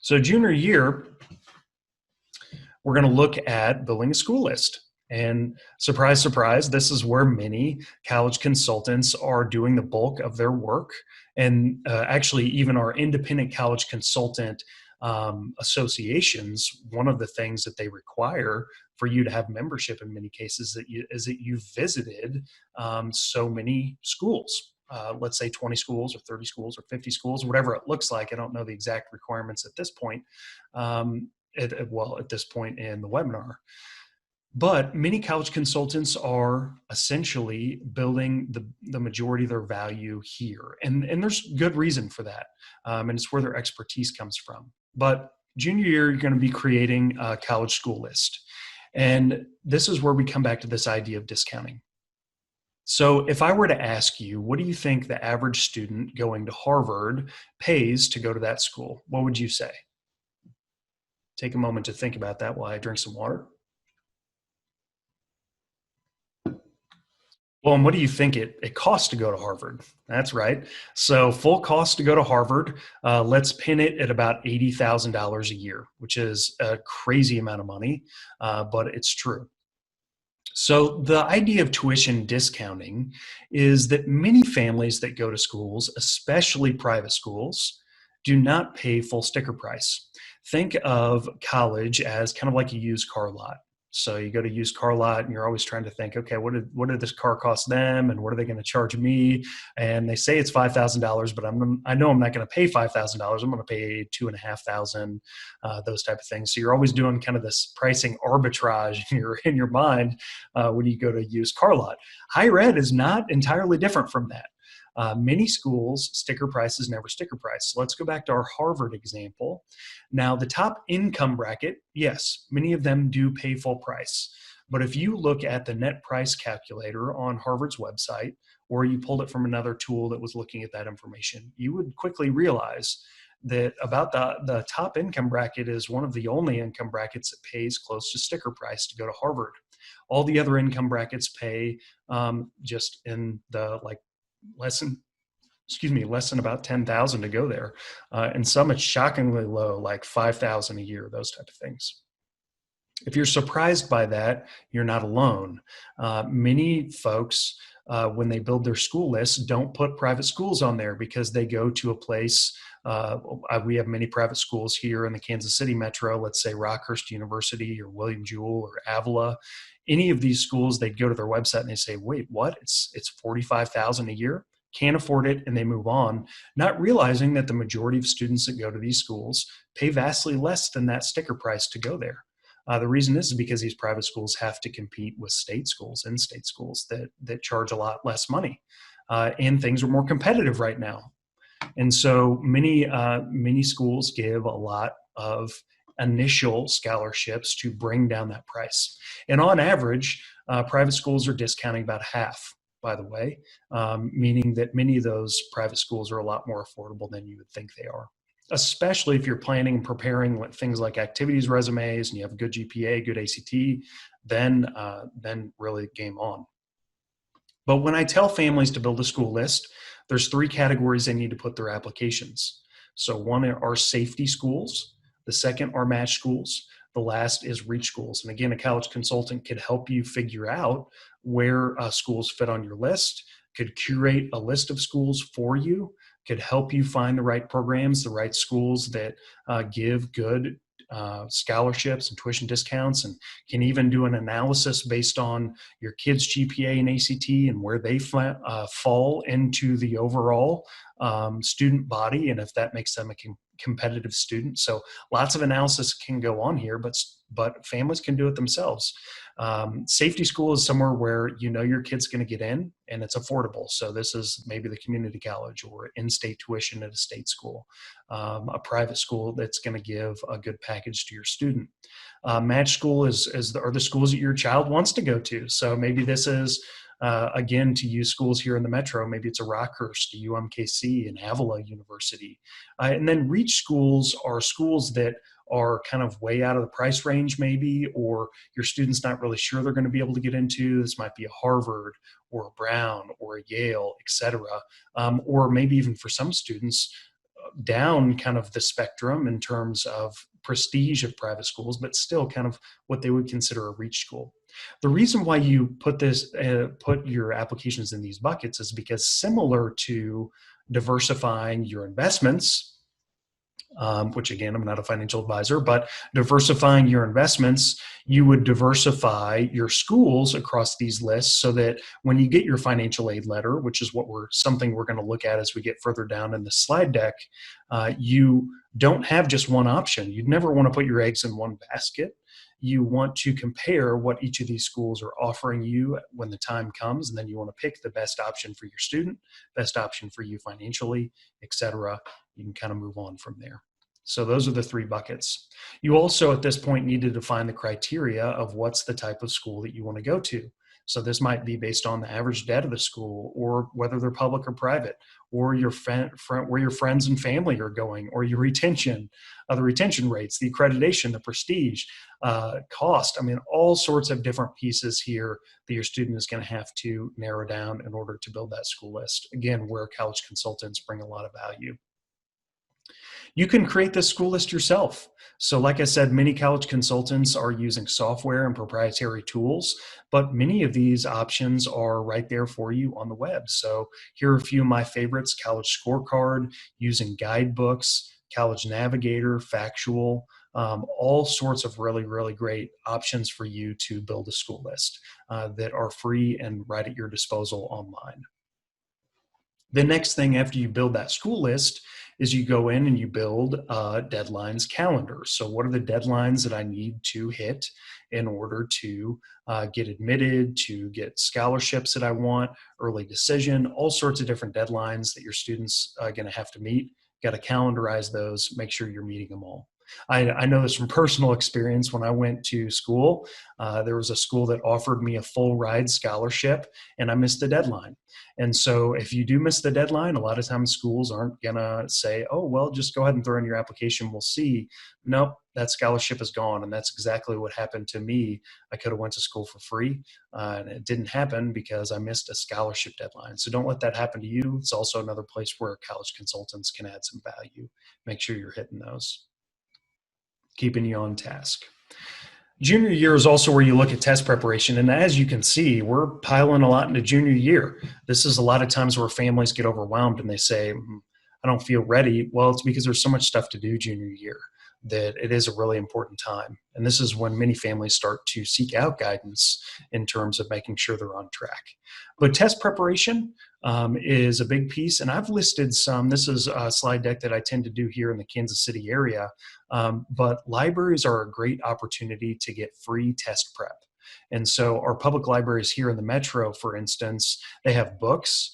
So junior year, we're going to look at building a school list. And surprise, surprise, this is where many college consultants are doing the bulk of their work. And actually, even our independent college consultant associations, one of the things that they require for you to have membership in many cases is that you've visited so many schools. Let's say 20 schools or 30 schools or 50 schools, whatever it looks like. I don't know the exact requirements at this point. At this point in the webinar. But many college consultants are essentially building the majority of their value here. And there's good reason for that. And it's where their expertise comes from. But junior year, you're going to be creating a college school list. And this is where we come back to this idea of discounting. So if I were to ask you, what do you think the average student going to Harvard pays to go to that school? What would you say? Take a moment to think about that while I drink some water. Well, and what do you think it costs to go to Harvard? That's right. So full cost to go to Harvard, let's pin it at about $80,000 a year, which is a crazy amount of money, but it's true. So the idea of tuition discounting is that many families that go to schools, especially private schools, do not pay full sticker price. Think of college as kind of like a used car lot. So you go to used car lot and you're always trying to think, okay, what did this car cost them and what are they going to charge me? And they say it's $5,000, but I know I'm not going to pay $5,000. I'm going to pay $2,500, those type of things. So you're always doing kind of this pricing arbitrage in your mind when you go to a used car lot. Higher ed is not entirely different from that. Many schools, sticker price is never sticker price. So let's go back to our Harvard example. Now, the top income bracket, yes, many of them do pay full price. But if you look at the net price calculator on Harvard's website, or you pulled it from another tool that was looking at that information, you would quickly realize that about the top income bracket is one of the only income brackets that pays close to sticker price to go to Harvard. All the other income brackets pay just in the less than about 10,000 to go there. And some it's shockingly low, like 5,000 a year, those type of things. If you're surprised by that, you're not alone. Many folks, when they build their school lists, don't put private schools on there because they go to a place. We have many private schools here in the Kansas City metro, let's say Rockhurst University or William Jewell or Avila. Any of these schools, they'd go to their website and they say, wait, what? It's 45,000 a year? Can't afford it, and they move on, not realizing that the majority of students that go to these schools pay vastly less than that sticker price to go there. The reason is because these private schools have to compete with state schools and state schools that charge a lot less money. And things are more competitive right now. And so many schools give a lot of initial scholarships to bring down that price. And on average, private schools are discounting about half, by the way, meaning that many of those private schools are a lot more affordable than you would think they are, especially if you're planning and preparing things like activities resumes and you have a good GPA, good ACT, then really game on. But when I tell families to build a school list, there's three categories they need to put their applications. So one are safety schools, the second are match schools, the last is reach schools. And again, a college consultant could help you figure out where schools fit on your list, could curate a list of schools for you, could help you find the right programs, the right schools that give good scholarships and tuition discounts, and can even do an analysis based on your kids' GPA and ACT and where they fall into the overall student body, and if that makes them a competitive student. So lots of analysis can go on here, but families can do it themselves. Safety school is somewhere where you know your kid's going to get in and it's affordable. So this is maybe the community college or in-state tuition at a state school, a private school that's going to give a good package to your student. Match school are the schools that your child wants to go to. So maybe this is again, to use schools here in the metro, maybe it's a Rockhurst, a UMKC, an Avila University. And then reach schools are schools that are kind of way out of the price range maybe, or your student's not really sure they're going to be able to get into. This might be a Harvard or a Brown or a Yale, et cetera. Or maybe even for some students, down kind of the spectrum in terms of prestige of private schools, but still kind of what they would consider a reach school. The reason why you put your applications in these buckets is because, similar to diversifying your investments, which again, I'm not a financial advisor, but diversifying your investments, you would diversify your schools across these lists so that when you get your financial aid letter, which is something we're going to look at as we get further down in the slide deck, you don't have just one option. You'd never want to put your eggs in one basket. You want to compare what each of these schools are offering you when the time comes, and then you want to pick the best option for your student, best option for you financially, etc. You can kind of move on from there. So those are the three buckets. You also, at this point, need to define the criteria of what's the type of school that you want to go to. So this might be based on the average debt of the school, or whether they're public or private, or where your friends and family are going, or your retention, the retention rates, the accreditation, the prestige, cost. I mean, all sorts of different pieces here that your student is going to have to narrow down in order to build that school list. Again, where college consultants bring a lot of value. You can create this school list yourself. So like I said, many college consultants are using software and proprietary tools, but many of these options are right there for you on the web. So here are a few of my favorites: College Scorecard, using guidebooks, College Navigator, Factual, all sorts of really, really great options for you to build a school list that are free and right at your disposal online. The next thing after you build that school list is you go in and you build a deadlines calendar. So what are the deadlines that I need to hit in order to get admitted, to get scholarships that I want, early decision, all sorts of different deadlines that your students are going to have to meet. Got to calendarize those, make sure you're meeting them all. I know this from personal experience. When I went to school, there was a school that offered me a full ride scholarship, and I missed the deadline. And so if you do miss the deadline, a lot of times schools aren't going to say, oh, well, just go ahead and throw in your application, we'll see. Nope, that scholarship is gone. And that's exactly what happened to me. I could have went to school for free, and it didn't happen because I missed a scholarship deadline. So don't let that happen to you. It's also another place where college consultants can add some value. Make sure you're hitting those, keeping you on task. Junior year is also where you look at test preparation. And as you can see, we're piling a lot into junior year. This is a lot of times where families get overwhelmed and they say, I don't feel ready. Well, it's because there's so much stuff to do junior year that it is a really important time. And this is when many families start to seek out guidance in terms of making sure they're on track. But test preparation is a big piece. And I've listed some. This is a slide deck that I tend to do here in the Kansas City area. But libraries are a great opportunity to get free test prep. And so our public libraries here in the metro, for instance, they have books.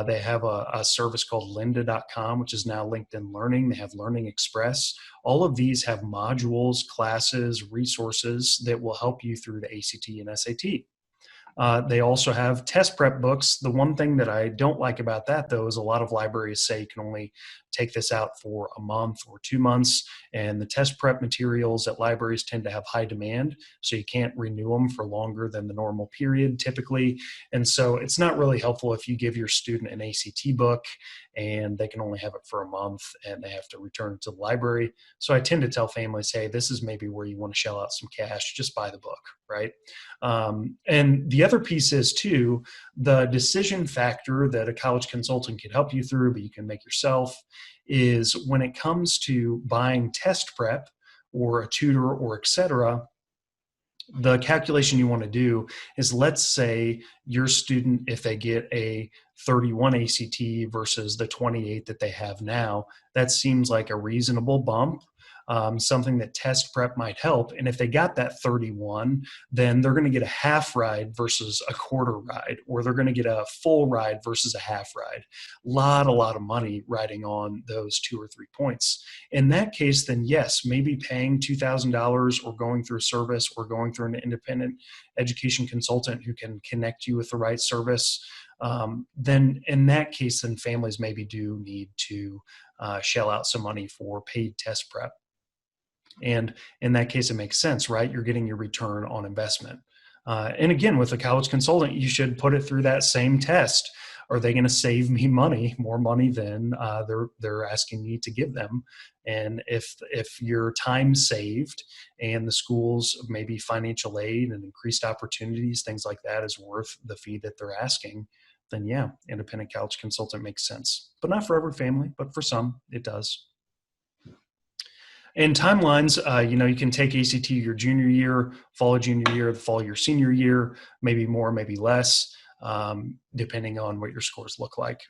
They have a service called lynda.com, which is now LinkedIn Learning. They have Learning Express. All of these have modules, classes, resources that will help you through the ACT and SAT. They also have test prep books. The one thing that I don't like about that, though, is a lot of libraries say you can only take this out for a month or 2 months. And the test prep materials at libraries tend to have high demand, so you can't renew them for longer than the normal period typically. And so it's not really helpful if you give your student an ACT book and they can only have it for a month and they have to return it to the library. So I tend to tell families, hey, this is maybe where you want to shell out some cash, just buy the book, right? And the other piece is too, the decision factor that a college consultant can help you through, but you can make yourself, is when it comes to buying test prep or a tutor or et cetera, the calculation you want to do is, let's say your student, if they get a 31 ACT versus the 28 that they have now, that seems like a reasonable bump. Something that test prep might help. And if they got that 31, then they're going to get a half ride versus a quarter ride, or they're going to get a full ride versus a half ride. A lot of money riding on those 2 or 3 points. In that case, then yes, maybe paying $2,000 or going through a service or going through an independent education consultant who can connect you with the right service. Then in that case, then families maybe do need to shell out some money for paid test prep. And in that case, it makes sense, right? You're getting your return on investment. And again, with a college consultant, you should put it through that same test. are they going to save me money, more money than they're asking me to give them? And if your time saved and the schools maybe financial aid and increased opportunities, things like that is worth the fee that they're asking, then yeah, independent college consultant makes sense. But not for every family, but for some, it does. And timelines, you can take ACT your junior year, fall junior year, fall your senior year, maybe more, maybe less, depending on what your scores look like.